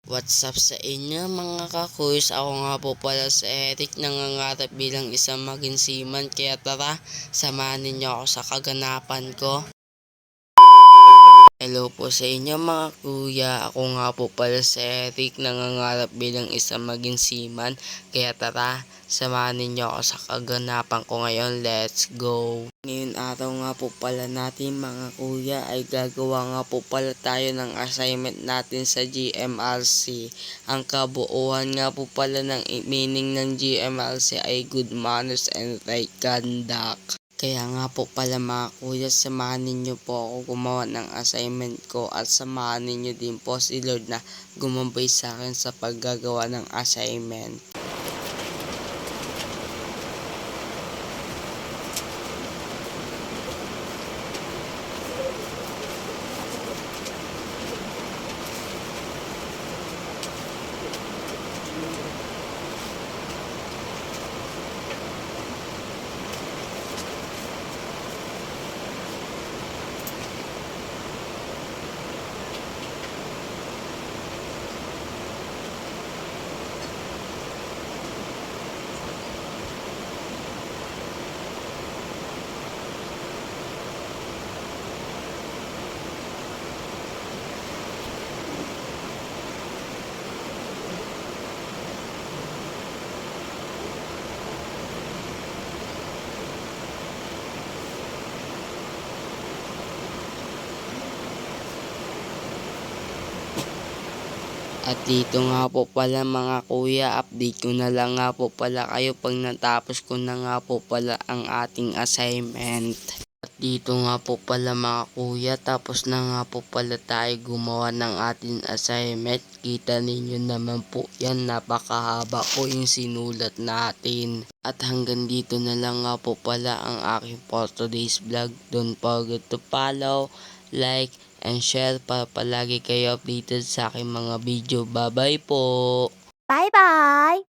What's up sa inyo mga kakuys? Ako nga po pala si Eric, nangangarap bilang isang maging seaman, kaya tara, samahan ninyo ako sa kaganapan ko. Hello po sa inyo mga kuya, ako nga po pala si Eric, nangangarap bilang isang maging seaman, kaya tara, samahan ninyo ako sa kaganapan ko ngayon. Let's go! Ngayon araw nga po pala natin mga kuya ay gagawa nga po pala tayo ng assignment natin sa GMRC. Ang kabuuan nga po pala ng meaning ng GMRC ay good manners and right conduct. Kaya nga po pala mga kuya, samahan ninyo po ako gumawa ng assignment ko at samahan ninyo din po si Lord na gumabay sa akin sa paggagawa ng assignment. At dito nga po pala mga kuya, update ko na lang nga po pala kayo pag natapos ko na nga po pala ang ating assignment. At dito nga po pala mga kuya, tapos na nga po pala tayo gumawa ng ating assignment. Kita ninyo naman po yan, napakahaba po yung sinulat natin. At hanggang dito na lang nga po pala ang aking for today's vlog. Don't forget to follow, like, and share para palagi kayo updated sa aking mga video. Bye bye po! Bye bye!